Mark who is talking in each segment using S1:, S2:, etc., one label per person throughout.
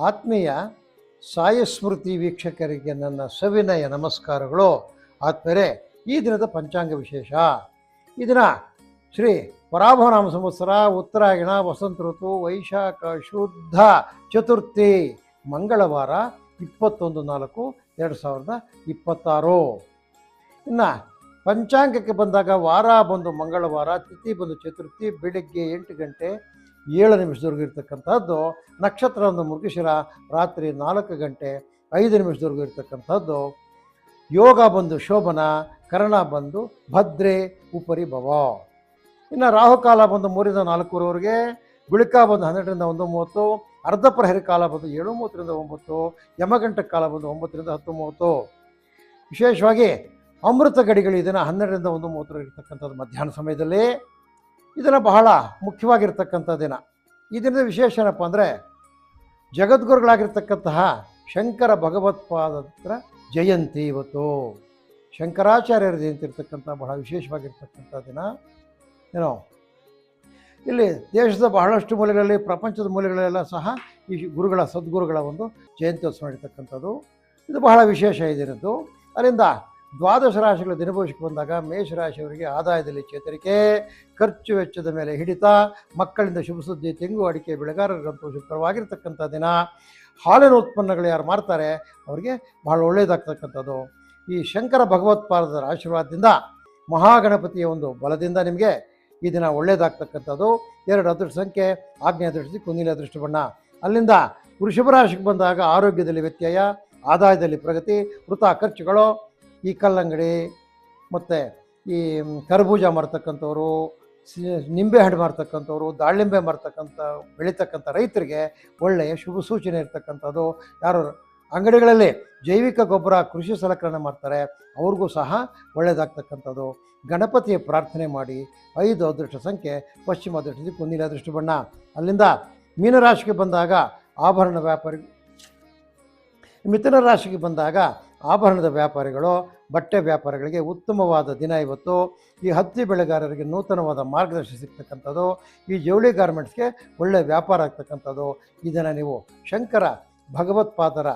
S1: ಆತ್ಮೀಯ ಸಾಯಸ್ಮೃತಿ ವೀಕ್ಷಕರಿಗೆ ನನ್ನ ಸವಿನಯ ನಮಸ್ಕಾರಗಳು. ಆತ್ಮೀಯರೇ, ಈ ದಿನದ ಪಂಚಾಂಗ ವಿಶೇಷ. ಈ ದಿನ ಶ್ರೀ ಪರಾಭವನಾಮ ಸಂವತ್ಸರ, ಉತ್ತರಾಯಣ, ವಸಂತ ಋತು, ವೈಶಾಖ ಶುದ್ಧ ಚತುರ್ಥಿ, ಮಂಗಳವಾರ 21/4/2026. ಇನ್ನು ಪಂಚಾಂಗಕ್ಕೆ ಬಂದಾಗ ವಾರ ಬಂದು ಮಂಗಳವಾರ, ತಿಥಿ ಬಂದು ಚತುರ್ಥಿ, ಬೆಳಿಗ್ಗೆ 8 ಗಂಟೆ 7 ನಿಮಿಷದವರೆಗೂ ಇರ್ತಕ್ಕಂಥದ್ದು. ನಕ್ಷತ್ರ ಒಂದು ಮೃಗಶಿರ, ರಾತ್ರಿ 4 ಗಂಟೆ 5 ನಿಮಿಷದವರೆಗೂ ಇರ್ತಕ್ಕಂಥದ್ದು. ಯೋಗ ಬಂದು ಶೋಭನ, ಕರ್ಣ ಬಂದು ಭದ್ರೆ, ಉಪರಿ ಭವ. ಇನ್ನು ರಾಹುಕಾಲ ಬಂದು 3ರಿಂದ 4ವರೆಗೆ, ಗುಳಿಕ ಬಂದು 12ರಿಂದ 1:30, ಅರ್ಧ ಪ್ರಹರಿ ಕಾಲ ಬಂದು 7:30ರಿಂದ 9, ಯಮಗಂಟ ಕಾಲ ಬಂದು 9ರಿಂದ 10:30. ವಿಶೇಷವಾಗಿ ಅಮೃತ ಗಡಿಗಳು ಇದನ್ನು 12ರಿಂದ 1:30 ಇರ್ತಕ್ಕಂಥದ್ದು ಮಧ್ಯಾಹ್ನ ಸಮಯದಲ್ಲಿ. ಇದನ್ನು ಬಹಳ ಮುಖ್ಯವಾಗಿರ್ತಕ್ಕಂಥ ದಿನ. ಈ ದಿನದ ವಿಶೇಷ ಏನಪ್ಪ ಅಂದರೆ, ಜಗದ್ಗುರುಗಳಾಗಿರ್ತಕ್ಕಂತಹ ಶಂಕರ ಭಗವತ್ಪಾದರ ಜಯಂತಿ ಇವತ್ತು. ಶಂಕರಾಚಾರ್ಯರ ಜಯಂತಿ ಇರ್ತಕ್ಕಂಥ ಬಹಳ ವಿಶೇಷವಾಗಿರ್ತಕ್ಕಂಥ ದಿನ. ಏನೋ ಇಲ್ಲಿ ದೇಶದ ಬಹಳಷ್ಟು ಮೂಲೆಗಳಲ್ಲಿ, ಪ್ರಪಂಚದ ಮೂಲೆಗಳಲ್ಲೆಲ್ಲ ಸಹ ಈ ಗುರುಗಳ ಸದ್ಗುರುಗಳ ಒಂದು ಜಯಂತ್ಯೋತ್ಸವ ನಡೀತಕ್ಕಂಥದ್ದು. ಇದು ಬಹಳ ವಿಶೇಷ ಇದಿರೋದು. ಅಲ್ಲಿಂದ ದ್ವಾದಶ ರಾಶಿಗಳ ದಿನಭವಿಷ್ಯಕ್ಕೆ ಬಂದಾಗ, ಮೇಷರಾಶಿಯವರಿಗೆ ಆದಾಯದಲ್ಲಿ ಚೇತರಿಕೆ, ಖರ್ಚು ವೆಚ್ಚದ ಮೇಲೆ ಹಿಡಿತ, ಮಕ್ಕಳಿಂದ ಶುಭ ಸುದ್ದಿ, ತೆಂಗು ಅಡಿಕೆ ಬೆಳೆಗಾರರಿಗಂತೂ ಶುಭಕರವಾಗಿರ್ತಕ್ಕಂಥ ದಿನ. ಹಾಲಿನ ಉತ್ಪನ್ನಗಳು ಯಾರು ಮಾಡ್ತಾರೆ ಅವರಿಗೆ ಬಹಳ ಒಳ್ಳೆಯದಾಗ್ತಕ್ಕಂಥದ್ದು. ಈ ಶಂಕರ ಭಗವತ್ಪಾದರ ಆಶೀರ್ವಾದದಿಂದ, ಮಹಾಗಣಪತಿಯ ಒಂದು ಬಲದಿಂದ ನಿಮಗೆ ಈ ದಿನ ಒಳ್ಳೆಯದಾಗ್ತಕ್ಕಂಥದ್ದು. 2 ಅದೃಷ್ಟ ಸಂಖ್ಯೆ, ಆಗ್ನೇಯ ಅದೃಷ್ಟ, ಕುಂದಿಲಿ ಅದೃಷ್ಟ ಬಣ್ಣ. ಅಲ್ಲಿಂದ ವೃಷಭ ರಾಶಿಗೆ ಬಂದಾಗ ಆರೋಗ್ಯದಲ್ಲಿ ವ್ಯತ್ಯಯ, ಆದಾಯದಲ್ಲಿ ಪ್ರಗತಿ, ವೃಥಾ ಖರ್ಚುಗಳು. ಈ ಕಲ್ಲಂಗಡಿ ಮತ್ತು ಈ ಕರ್ಬೂಜ ಮಾರ್ತಕ್ಕಂಥವ್ರು, ನಿಂಬೆಹಣ್ಣು ಮಾರ್ತಕ್ಕಂಥವ್ರು, ದಾಳಿಂಬೆ ಬೆಳೀತಕ್ಕಂಥ ರೈತರಿಗೆ ಒಳ್ಳೆಯ ಶುಭ ಸೂಚನೆ ಇರ್ತಕ್ಕಂಥದ್ದು. ಯಾರು ಅಂಗಡಿಗಳಲ್ಲಿ ಜೈವಿಕ ಗೊಬ್ಬರ, ಕೃಷಿ ಸಲಕರಣೆ ಮಾಡ್ತಾರೆ ಅವ್ರಿಗೂ ಸಹ ಒಳ್ಳೆಯದಾಗ್ತಕ್ಕಂಥದ್ದು. ಗಣಪತಿಯ ಪ್ರಾರ್ಥನೆ ಮಾಡಿ. 5 ಅದೃಷ್ಟ ಸಂಖ್ಯೆ, ಪಶ್ಚಿಮ ಅದೃಷ್ಟ, ಕುಂದಿಲಿ ಅದೃಷ್ಟ ಬಣ್ಣ. ಅಲ್ಲಿಂದ ಮೀನರಾಶಿಗೆ ಬಂದಾಗ ಆಭರಣ ವ್ಯಾಪಾರಿ, ಮಿಥುನ ರಾಶಿಗೆ ಬಂದಾಗ ಆಭರಣದ ವ್ಯಾಪಾರಿಗಳು, ಬಟ್ಟೆ ವ್ಯಾಪಾರಿಗಳಿಗೆ ಉತ್ತಮವಾದ ದಿನ ಇವತ್ತು. ಈ ಹತ್ತಿ ಬೆಳೆಗಾರರಿಗೆ ನೂತನವಾದ ಮಾರ್ಗದರ್ಶನ ಸಿಗ್ತಕ್ಕಂಥದ್ದು. ಈ ಜವಳಿ ಗಾರ್ಮೆಂಟ್ಸ್ಗೆ ಒಳ್ಳೆಯ ವ್ಯಾಪಾರ ಆಗ್ತಕ್ಕಂಥದ್ದು. ಇದನ್ನು ನೀವು ಶಂಕರ ಭಗವತ್ಪಾದರ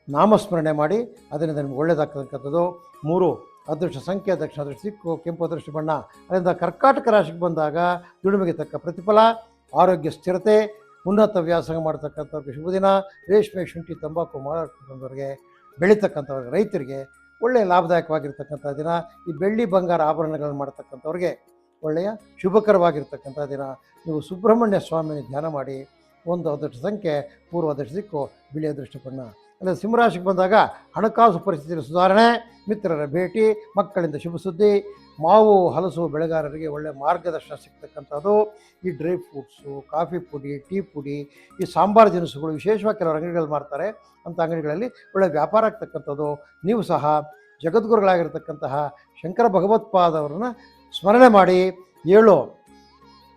S1: ನಾಮಸ್ಮರಣೆ ಮಾಡಿ, ಅದರಿಂದ ನಿಮ್ಗೆ ಒಳ್ಳೆಯದಾಗ್ತಕ್ಕಂಥದ್ದು. 3 ಅದೃಷ್ಟ ಸಂಖ್ಯೆ, ದಕ್ಷಿಣ ಅದೃಷ್ಟ ದಿಕ್ಕು, ಕೆಂಪು ಅದೃಷ್ಟ ಬಣ್ಣ. ಅದರಿಂದ ಕರ್ಕಾಟಕ ರಾಶಿಗೆ ಬಂದಾಗ ದುಡಿಮೆಗೆ ತಕ್ಕ ಪ್ರತಿಫಲ, ಆರೋಗ್ಯ ಸ್ಥಿರತೆ, ಉನ್ನತ ವ್ಯಾಸಂಗ ಮಾಡ್ತಕ್ಕಂಥವ್ರಿಗೆ ಶುಭ ದಿನ. ರೇಷ್ಮೆ, ಶುಂಠಿ, ತಂಬಾಕು ಮಾರಾಟದವರಿಗೆ, ಬೆಳೀತಕ್ಕಂಥವ್ರಿಗೆ, ರೈತರಿಗೆ ಒಳ್ಳೆಯ ಲಾಭದಾಯಕವಾಗಿರ್ತಕ್ಕಂಥ ದಿನ. ಈ ಬೆಳ್ಳಿ ಬಂಗಾರ ಆಭರಣಗಳನ್ನು ಮಾಡ್ತಕ್ಕಂಥವ್ರಿಗೆ ಒಳ್ಳೆಯ ಶುಭಕರವಾಗಿರ್ತಕ್ಕಂಥ ದಿನ. ನೀವು ಸುಬ್ರಹ್ಮಣ್ಯ ಸ್ವಾಮಿನ ಧ್ಯಾನ ಮಾಡಿ. 1 ಅದೃಷ್ಟ ಸಂಖ್ಯೆ, ಪೂರ್ವ ಅದೃಷ್ಟ ದಿಕ್ಕು, ಬಿಳಿ ಅದೃಷ್ಟ ಬಣ್ಣ. ಅಲ್ಲದೆ ಸಿಂಹರಾಶಿಗೆ ಬಂದಾಗ ಹಣಕಾಸು ಪರಿಸ್ಥಿತಿಯ ಸುಧಾರಣೆ, ಮಿತ್ರರ ಭೇಟಿ, ಮಕ್ಕಳಿಂದ ಶುಭ ಸುದ್ದಿ, ಮಾವು ಹಲಸು ಬೆಳೆಗಾರರಿಗೆ ಒಳ್ಳೆಯ ಮಾರ್ಗದರ್ಶನ ಸಿಗ್ತಕ್ಕಂಥದ್ದು. ಈ ಡ್ರೈ ಫ್ರೂಟ್ಸು, ಕಾಫಿ ಪುಡಿ, ಟೀ ಪುಡಿ, ಈ ಸಾಂಬಾರು ದಿನಸುಗಳು ವಿಶೇಷವಾಗಿ ಕೆಲವರು ಅಂಗಡಿಗಳು ಮಾಡ್ತಾರೆ. ಅಂಥ ಅಂಗಡಿಗಳಲ್ಲಿ ಒಳ್ಳೆಯ ವ್ಯಾಪಾರ ಆಗ್ತಕ್ಕಂಥದ್ದು. ನೀವು ಸಹ ಜಗದ್ಗುರುಗಳಾಗಿರ್ತಕ್ಕಂತಹ ಶಂಕರ ಭಗವತ್ಪಾದವರನ್ನು ಸ್ಮರಣೆ ಮಾಡಿ. 7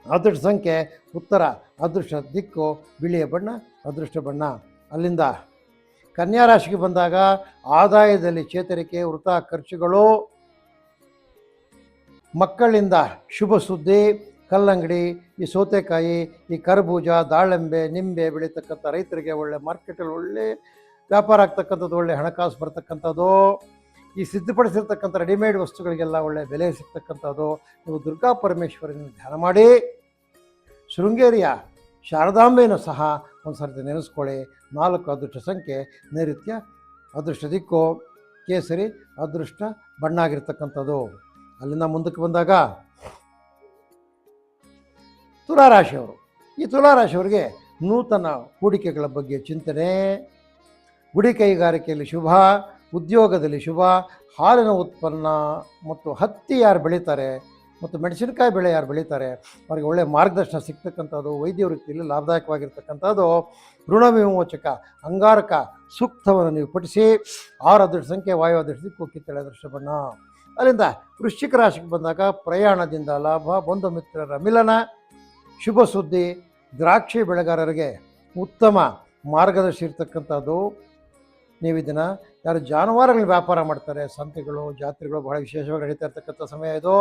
S1: ಅದೃಷ್ಟ ಸಂಖ್ಯೆ, ಉತ್ತರ ಅದೃಷ್ಟ ದಿಕ್ಕು, ಬಿಳಿಯ ಬಣ್ಣ ಅದೃಷ್ಟ ಬಣ್ಣ. ಅಲ್ಲಿಂದ ಕನ್ಯಾ ರಾಶಿಗೆ ಬಂದಾಗ ಆದಾಯದಲ್ಲಿ ಚೇತರಿಕೆ, ವೃಥಾ ಖರ್ಚುಗಳು, ಮಕ್ಕಳಿಂದ ಶುಭ ಸುದ್ದಿ, ಕಲ್ಲಂಗಡಿ, ಈ ಸೌತೆಕಾಯಿ, ಈ ಕರ್ಬೂಜ, ದಾಳಿಂಬೆ, ನಿಂಬೆ ಬೆಳೀತಕ್ಕಂಥ ರೈತರಿಗೆ ಒಳ್ಳೆ ಮಾರ್ಕೆಟಲ್ಲಿ ಒಳ್ಳೆ ವ್ಯಾಪಾರ ಆಗ್ತಕ್ಕಂಥದ್ದು, ಒಳ್ಳೆ ಹಣಕಾಸು ಬರ್ತಕ್ಕಂಥದ್ದು. ಈ ಸಿದ್ಧಪಡಿಸಿರ್ತಕ್ಕಂಥ ರೆಡಿಮೇಡ್ ವಸ್ತುಗಳಿಗೆಲ್ಲ ಒಳ್ಳೆಯ ಬೆಲೆ ಸಿಗ್ತಕ್ಕಂಥದ್ದು. ನೀವು ದುರ್ಗಾ ಪರಮೇಶ್ವರಿನ ಧ್ಯಾನ ಮಾಡಿ. ಶೃಂಗೇರಿಯ ಶಾರದಾಂಬೆಯನ್ನು ಸಹ ಒಂದು ಸರ್ತಿ ನೆನೆಸ್ಕೊಳ್ಳಿ. 4 ಅದೃಷ್ಟ ಸಂಖ್ಯೆ, ನೈಋತ್ಯ ಅದೃಷ್ಟ ದಿಕ್ಕು, ಕೇಸರಿ ಅದೃಷ್ಟ ಬಣ್ಣ ಆಗಿರ್ತಕ್ಕಂಥದ್ದು. ಅಲ್ಲಿಂದ ಮುಂದಕ್ಕೆ ಬಂದಾಗ ತುಲಾರಾಶಿಯವರು. ಈ ತುಲಾರಾಶಿಯವರಿಗೆ ನೂತನ ಹೂಡಿಕೆಗಳ ಬಗ್ಗೆ ಚಿಂತನೆ, ಗುಡಿ ಕೈಗಾರಿಕೆಯಲ್ಲಿ ಶುಭ, ಉದ್ಯೋಗದಲ್ಲಿ ಶುಭ, ಹಾಲಿನ ಉತ್ಪನ್ನ ಮತ್ತು ಹತ್ತಿ ಯಾರು ಬೆಳೀತಾರೆ ಮತ್ತು ಮೆಣಸಿನಕಾಯಿ ಬೆಳೆ ಯಾರು ಬೆಳೀತಾರೆ ಅವರಿಗೆ ಒಳ್ಳೆಯ ಮಾರ್ಗದರ್ಶನ ಸಿಗ್ತಕ್ಕಂಥದ್ದು. ವೈದ್ಯ ವೃತ್ತಿಯಲ್ಲಿ ಲಾಭದಾಯಕವಾಗಿರ್ತಕ್ಕಂಥದ್ದು. ಋಣ ವಿಮೋಚಕ ಅಂಗಾರಕ ಸೂಕ್ತವನ್ನು ನೀವು ಪಠಿಸಿ. 6 ಅದೃಷ್ಟ ಸಂಖ್ಯೆ, ವಾಯು ಅದೃಷ್ಟ ದಿಕ್ಕು, ಕಿತ್ತಳೆ ಅದೃಷ್ಟ ಬಣ್ಣ. ಅಲ್ಲಿಂದ ವೃಶ್ಚಿಕ ರಾಶಿಗೆ ಬಂದಾಗ ಪ್ರಯಾಣದಿಂದ ಲಾಭ, ಬಂಧು ಮಿತ್ರರ ಮಿಲನ, ಶುಭ ಸುದ್ದಿ, ದ್ರಾಕ್ಷಿ ಬೆಳೆಗಾರರಿಗೆ ಉತ್ತಮ ಮಾರ್ಗದರ್ಶಿ ಇರ್ತಕ್ಕಂಥದ್ದು. ನೀವು ಇದನ್ನು ಯಾರು ಜಾನುವಾರುಗಳ ವ್ಯಾಪಾರ ಮಾಡ್ತಾರೆ, ಸಂತೆಗಳು ಜಾತ್ರೆಗಳು ಬಹಳ ವಿಶೇಷವಾಗಿ ನಡೀತಾ ಇರ್ತಕ್ಕಂಥ ಸಮಯ ಇದು.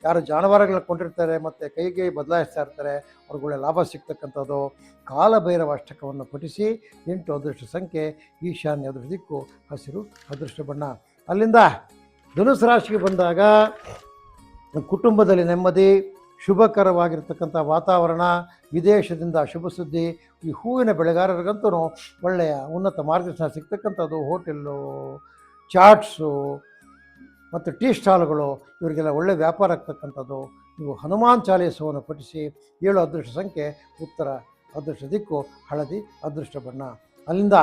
S1: ಯಾರು ಜಾನುವಾರುಗಳನ್ನ ಕೊಂಡಿರ್ತಾರೆ ಮತ್ತು ಕೈಗೆ ಬದಲಾಯಿಸ್ತಾ ಇರ್ತಾರೆ ಅವ್ರುಗಳ ಲಾಭ ಸಿಗ್ತಕ್ಕಂಥದ್ದು. ಕಾಲಭೈರವ ಅಷ್ಟಕವನ್ನು ಪಠಿಸಿ. 8 ಅದೃಷ್ಟ ಸಂಖ್ಯೆ ಈಶಾನ್ಯ ಅದೃಷ್ಟ ದಿಕ್ಕು, ಹಸಿರು ಅದೃಷ್ಟ ಬಣ್ಣ. ಅಲ್ಲಿಂದ ಧನುಸು ರಾಶಿಗೆ ಬಂದಾಗ ಕುಟುಂಬದಲ್ಲಿ ನೆಮ್ಮದಿ, ಶುಭಕರವಾಗಿರ್ತಕ್ಕಂಥ ವಾತಾವರಣ, ವಿದೇಶದಿಂದ ಶುಭ ಸುದ್ದಿ. ಈ ಹೂವಿನ ಬೆಳೆಗಾರರಿಗಂತೂ ಒಳ್ಳೆಯ ಉನ್ನತ ಮಾರ್ಗದರ್ಶನ ಸಿಗ್ತಕ್ಕಂಥದ್ದು. ಹೋಟೆಲ್ಲು, ಚಾಟ್ಸು ಮತ್ತು ಟೀ ಸ್ಟಾಲ್ಗಳು ಇವರಿಗೆಲ್ಲ ಒಳ್ಳೆ ವ್ಯಾಪಾರ ಆಗ್ತಕ್ಕಂಥದ್ದು. ನೀವು ಹನುಮಾನ್ ಚಾಲೀಸವನ್ನು ಪಠಿಸಿ. 7 ಅದೃಷ್ಟ ಸಂಖ್ಯೆ ಉತ್ತರ ಅದೃಷ್ಟ ದಿಕ್ಕು, ಹಳದಿ ಅದೃಷ್ಟ ಬಣ್ಣ. ಅಲ್ಲಿಂದ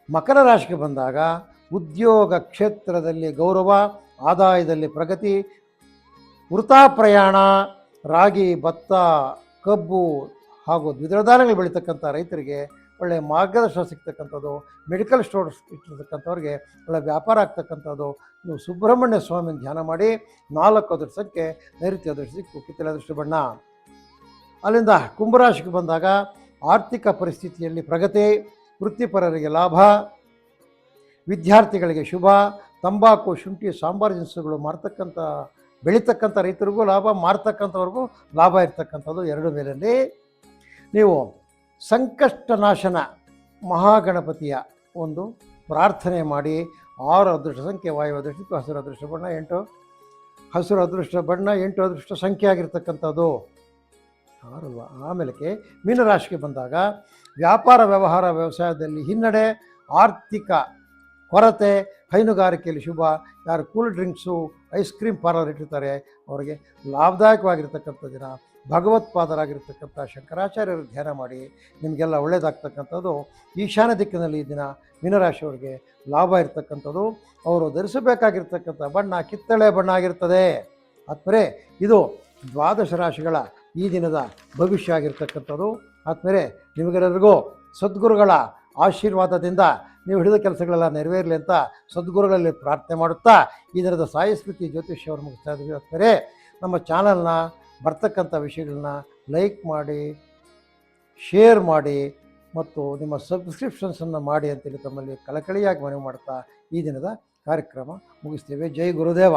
S1: ಮಕರ ರಾಶಿಗೆ ಬಂದಾಗ ಉದ್ಯೋಗ ಕ್ಷೇತ್ರದಲ್ಲಿ ಗೌರವ, ಆದಾಯದಲ್ಲಿ ಪ್ರಗತಿ, ವೃಥಾ ಪ್ರಯಾಣ, ರಾಗಿ, ಭತ್ತ, ಕಬ್ಬು ಹಾಗೂ ದ್ವಿದಳ ಧಾನ್ಯಗಳು ಬೆಳೀತಕ್ಕಂಥ ರೈತರಿಗೆ ಒಳ್ಳೆಯ ಮಾರ್ಗದರ್ಶನ ಸಿಗ್ತಕ್ಕಂಥದ್ದು. ಮೆಡಿಕಲ್ ಸ್ಟೋರ್ಸ್ ಇಟ್ಟಿರ್ತಕ್ಕಂಥವ್ರಿಗೆ ಒಳ್ಳೆಯ ವ್ಯಾಪಾರ ಆಗ್ತಕ್ಕಂಥದ್ದು. ನೀವು ಸುಬ್ರಹ್ಮಣ್ಯ ಸ್ವಾಮಿನ ಧ್ಯಾನ ಮಾಡಿ. 4 ಅದೃಷ್ಟ ಸಂಖ್ಯೆ ನೈಋತ್ಯ ಅದೃಷ್ಟ ದಿಕ್ಕು, ಕಿತ್ತಳೆ ಅದೃಷ್ಟ ಬಣ್ಣ. ಅಲ್ಲಿಂದ ಕುಂಭರಾಶಿಗೆ ಬಂದಾಗ ಆರ್ಥಿಕ ಪರಿಸ್ಥಿತಿಯಲ್ಲಿ ಪ್ರಗತಿ, ವೃತ್ತಿಪರರಿಗೆ ಲಾಭ, ವಿದ್ಯಾರ್ಥಿಗಳಿಗೆ ಶುಭ. ತಂಬಾಕು, ಶುಂಠಿ, ಸಾಂಬಾರು ದಿನಸುಗಳು ಬೆಳೀತಕ್ಕಂಥ ರೈತರಿಗೂ ಲಾಭ, ಮಾರ್ತಕ್ಕಂಥವ್ರಿಗೂ ಲಾಭ ಇರ್ತಕ್ಕಂಥದ್ದು. 2 ಮೇಲಲ್ಲಿ ನೀವು ಸಂಕಷ್ಟ ನಾಶನ ಮಹಾಗಣಪತಿಯ ಒಂದು ಪ್ರಾರ್ಥನೆ ಮಾಡಿ. 6 ಅದೃಷ್ಟ ಸಂಖ್ಯೆ ವಾಯು ಅದೃಷ್ಟಕ್ಕೂ, ಹಸಿರು ಅದೃಷ್ಟ ಬಣ್ಣ 8. ಹಸಿರು ಅದೃಷ್ಟ ಬಣ್ಣ 8 ಅದೃಷ್ಟ ಸಂಖ್ಯೆ ಆಗಿರ್ತಕ್ಕಂಥದ್ದು. 6 ಅಲ್ವಾ? ಆಮೇಲೆ ಮೀನರಾಶಿಗೆ ಬಂದಾಗ ವ್ಯಾಪಾರ, ವ್ಯವಹಾರ, ವ್ಯವಸಾಯದಲ್ಲಿ ಹಿನ್ನಡೆ, ಆರ್ಥಿಕ ಕೊರತೆ, ಹೈನುಗಾರಿಕೆಯಲ್ಲಿ ಶುಭ. ಯಾರು cool drinks, ice cream parlour ಇಟ್ಟಿರ್ತಾರೆ ಅವರಿಗೆ ಲಾಭದಾಯಕವಾಗಿರ್ತಕ್ಕಂಥ ದಿನ. ಭಗವತ್ಪಾದರಾಗಿರ್ತಕ್ಕಂಥ ಶಂಕರಾಚಾರ್ಯರ ಧ್ಯಾನ ಮಾಡಿ. ನಿಮಗೆಲ್ಲ ಒಳ್ಳೆಯದಾಗ್ತಕ್ಕಂಥದ್ದು. ಈಶಾನ್ಯ ದಿಕ್ಕಿನಲ್ಲಿ ಈ ದಿನ ಮೀನರಾಶಿಯವರಿಗೆ ಲಾಭ ಇರ್ತಕ್ಕಂಥದ್ದು. ಅವರು ಧರಿಸಬೇಕಾಗಿರ್ತಕ್ಕಂಥ ಬಣ್ಣ ಕಿತ್ತಳೆ ಬಣ್ಣ ಆಗಿರ್ತದೆ. ಆದ್ಮೇಲೆ ಇದು 12 ರಾಶಿಗಳ ಈ ದಿನದ ಭವಿಷ್ಯ ಆಗಿರ್ತಕ್ಕಂಥದ್ದು. ಆದ್ಮೇಲೆ ನಿಮಗೆಲ್ಲರಿಗೂ ಸದ್ಗುರುಗಳ ಆಶೀರ್ವಾದದಿಂದ ನೀವು ಹಿಡಿದ ಕೆಲಸಗಳೆಲ್ಲ ನೆರವೇರಲಿ ಅಂತ ಸದ್ಗುರುಗಳಲ್ಲಿ ಪ್ರಾರ್ಥನೆ ಮಾಡುತ್ತಾ ಈ ದಿನದ ಸಾಯಿ ಸ್ಮೃತಿ ಜ್ಯೋತಿಷ್ಯವನ್ನು ಮುಗಿಸ್ತಾ ಇದ್ದೀವಿ. ಆದ್ಮೇಲೆ ನಮ್ಮ ಚಾನಲ್ನ ಬರ್ತಕ್ಕಂಥ ವಿಷಯಗಳನ್ನ ಲೈಕ್ ಮಾಡಿ, ಶೇರ್ ಮಾಡಿ ಮತ್ತು ನಿಮ್ಮ ಸಬ್ಸ್ಕ್ರಿಪ್ಷನ್ಸನ್ನು ಮಾಡಿ ಅಂತೇಳಿ ತಮ್ಮಲ್ಲಿ ಕಳಕಳಿಯಾಗಿ ಮನವಿ ಮಾಡ್ತಾ ಈ ದಿನದ ಕಾರ್ಯಕ್ರಮ ಮುಗಿಸ್ತೇವೆ. ಜೈ ಗುರುದೇವ.